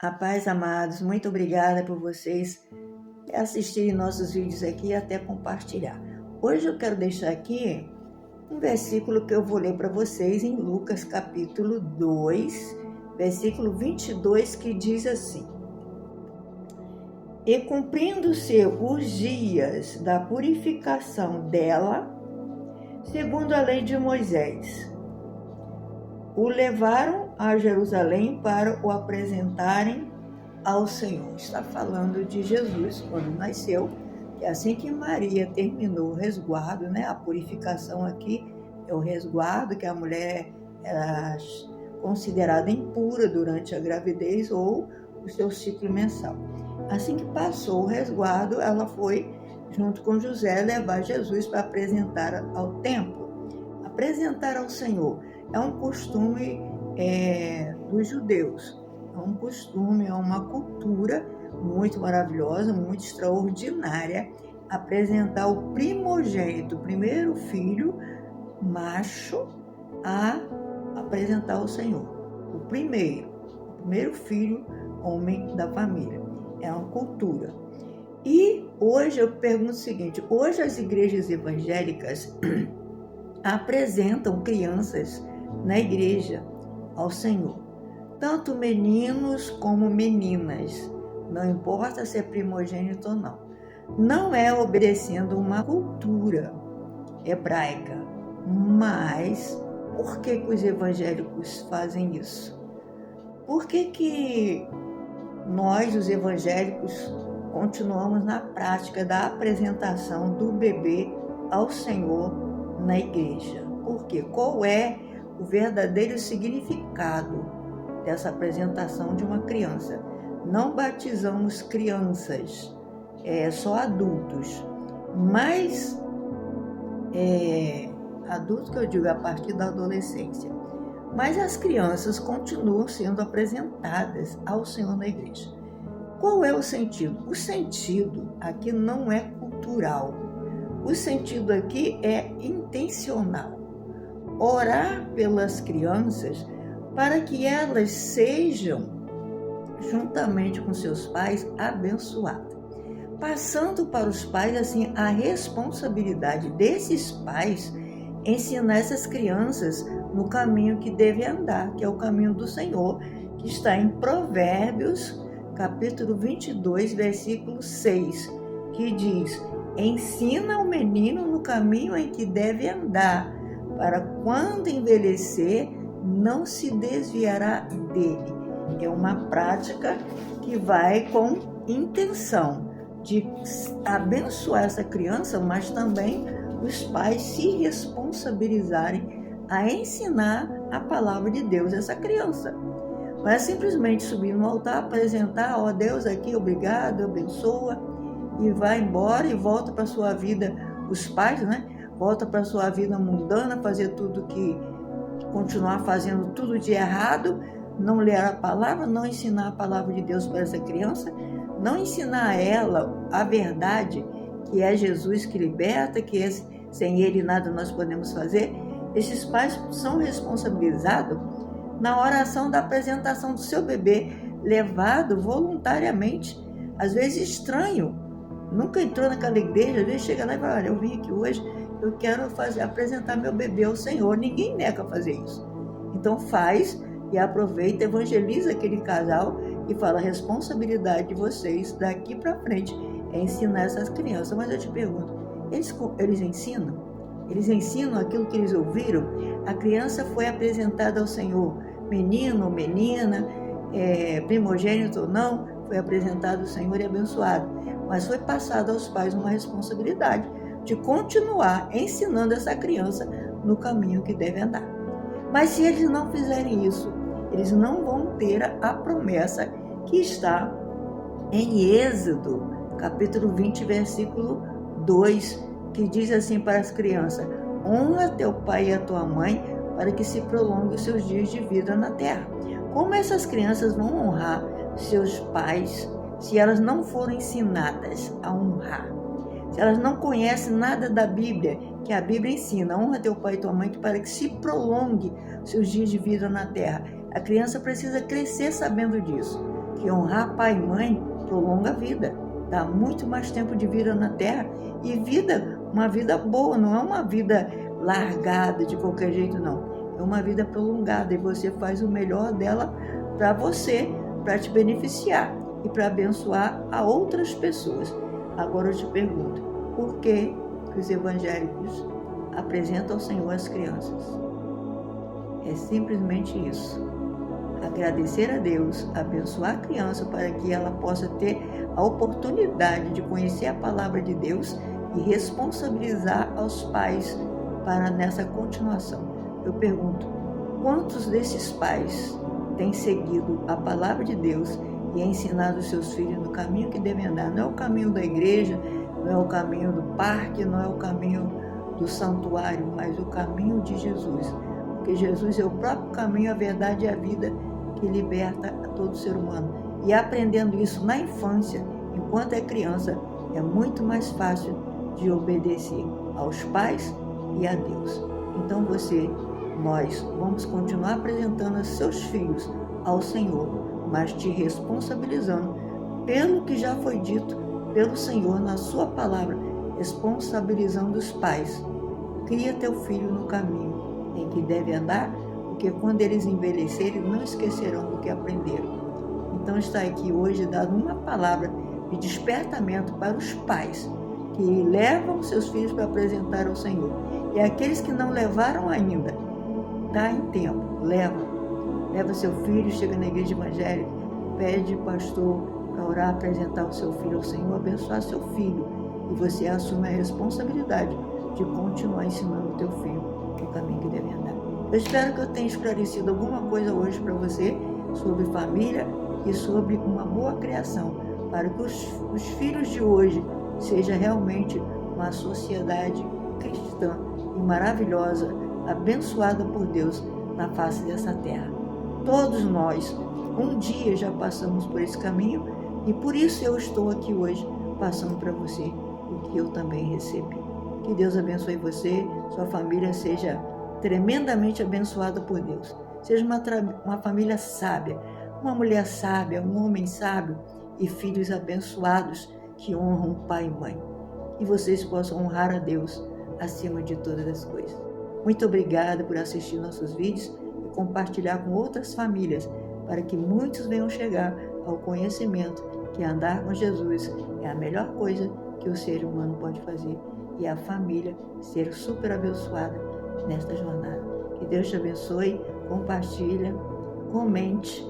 A paz, amados, muito obrigada por vocês assistirem nossos vídeos aqui e até compartilhar. Hoje eu quero deixar aqui um versículo que eu vou ler para vocês em Lucas capítulo 2, versículo 22, que diz assim: E cumprindo-se os dias da purificação dela, segundo a lei de Moisés, o levaram a Jerusalém para o apresentarem ao Senhor. Está falando de Jesus quando nasceu, que assim que Maria terminou o resguardo, a purificação aqui é o resguardo, que a mulher era considerada impura durante a gravidez ou o seu ciclo mensal. Assim que passou o resguardo, ela foi, junto com José, levar Jesus para apresentar ao templo. Apresentar ao Senhor é um costume dos judeus. É um costume, é uma cultura muito maravilhosa, muito extraordinária, apresentar o primogênito, o primeiro filho macho, a apresentar ao Senhor. O primeiro filho homem da família. É uma cultura. E hoje eu pergunto o seguinte: hoje as igrejas evangélicas apresentam crianças na igreja ao Senhor, tanto meninos como meninas, não importa se é primogênito ou não. Não é obedecendo uma cultura hebraica, mas por que os evangélicos fazem isso? Por que nós, os evangélicos, continuamos na prática da apresentação do bebê ao Senhor na igreja? Por quê? Qual é o verdadeiro significado dessa apresentação de uma criança? Não batizamos crianças, só adultos, mas adultos que eu digo a partir da adolescência. Mas as crianças continuam sendo apresentadas ao Senhor na igreja. Qual é o sentido? O sentido aqui não é cultural. O sentido aqui é intencional. Orar pelas crianças para que elas sejam, juntamente com seus pais, abençoadas. Passando para os pais, assim, a responsabilidade desses pais ensinar essas crianças no caminho que deve andar, que é o caminho do Senhor, que está em Provérbios, capítulo 22, versículo 6, que diz: Ensina o menino no caminho em que deve andar, para quando envelhecer, não se desviará dele. É uma prática que vai com intenção de abençoar essa criança, mas também os pais se responsabilizarem a ensinar a palavra de Deus a essa criança. Não é simplesmente subir no altar, apresentar, ó Deus, aqui, obrigado, abençoa, e vai embora e volta para a sua vida, os pais, volta para a sua vida mundana, fazer tudo continuar fazendo tudo de errado, não ler a palavra, não ensinar a palavra de Deus para essa criança, não ensinar a ela a verdade, que é Jesus que liberta, que sem Ele nada nós podemos fazer. Esses pais são responsabilizados na oração da apresentação do seu bebê, levado voluntariamente, às vezes estranho, nunca entrou naquela igreja, às vezes chega lá e fala: olha, eu vim aqui hoje, eu quero apresentar meu bebê ao Senhor. Ninguém nega fazer isso. Então faz e aproveita, evangeliza aquele casal e fala: a responsabilidade de vocês daqui para frente é ensinar essas crianças. Mas eu te pergunto, eles ensinam? Eles ensinam aquilo que eles ouviram? A criança foi apresentada ao Senhor, menino ou menina, primogênito ou não, foi apresentado ao Senhor e abençoado. Mas foi passado aos pais uma responsabilidade de continuar ensinando essa criança no caminho que deve andar. Mas se eles não fizerem isso, eles não vão ter a promessa que está em Êxodo, capítulo 20, versículo 2, que diz assim para as crianças: honra teu pai e a tua mãe, para que se prolongue os seus dias de vida na terra. Como essas crianças vão honrar seus pais se elas não forem ensinadas a honrar? Se elas não conhecem nada da Bíblia, que a Bíblia ensina: honra teu pai e tua mãe, para que se prolongue seus dias de vida na terra. A criança precisa crescer sabendo disso, que honrar pai e mãe prolonga a vida, dá muito mais tempo de vida na terra e vida, uma vida boa, não é uma vida largada de qualquer jeito, não. É uma vida prolongada e você faz o melhor dela para você, para te beneficiar e para abençoar a outras pessoas. Agora eu te pergunto, por que os evangélicos apresentam ao Senhor as crianças? É simplesmente isso. Agradecer a Deus, abençoar a criança para que ela possa ter a oportunidade de conhecer a palavra de Deus e responsabilizar aos pais para nessa continuação. Eu pergunto, quantos desses pais têm seguido a palavra de Deus e ensinado os seus filhos no caminho que devem andar? Não é o caminho da igreja, não é o caminho do parque, não é o caminho do santuário, mas o caminho de Jesus. Porque Jesus é o próprio caminho, a verdade e a vida que liberta a todo ser humano. E aprendendo isso na infância, enquanto é criança, é muito mais fácil de obedecer aos pais e a Deus. Então nós vamos continuar apresentando os seus filhos ao Senhor, mas te responsabilizando pelo que já foi dito pelo Senhor na sua palavra, responsabilizando os pais. Cria teu filho no caminho em que deve andar, porque quando eles envelhecerem, não esquecerão do que aprenderam. Então está aqui hoje dado uma palavra de despertamento para os pais que levam seus filhos para apresentar ao Senhor. E aqueles que não levaram ainda, dá em tempo, leva seu filho, chega na igreja evangélica, pede pastor para orar, apresentar o seu filho ao Senhor, abençoar seu filho, e você assume a responsabilidade de continuar ensinando o teu filho o caminho que deve andar. Eu espero que eu tenha esclarecido alguma coisa hoje para você sobre família e sobre uma boa criação, para que os filhos de hoje seja realmente uma sociedade cristã e maravilhosa, abençoada por Deus na face dessa terra. Todos nós, um dia já passamos por esse caminho e por isso eu estou aqui hoje passando para você o que eu também recebi. Que Deus abençoe você, sua família seja tremendamente abençoada por Deus. Seja uma família sábia, uma mulher sábia, um homem sábio e filhos abençoados que honram pai e mãe. E vocês possam honrar a Deus acima de todas as coisas. Muito obrigada por assistir nossos vídeos e compartilhar com outras famílias, para que muitos venham chegar ao conhecimento que andar com Jesus é a melhor coisa que o ser humano pode fazer, e a família ser super abençoada nesta jornada. Que Deus te abençoe, compartilha, comente,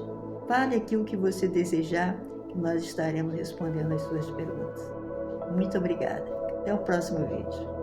fale aqui o que você desejar, que nós estaremos respondendo as suas perguntas. Muito obrigada. Até o próximo vídeo.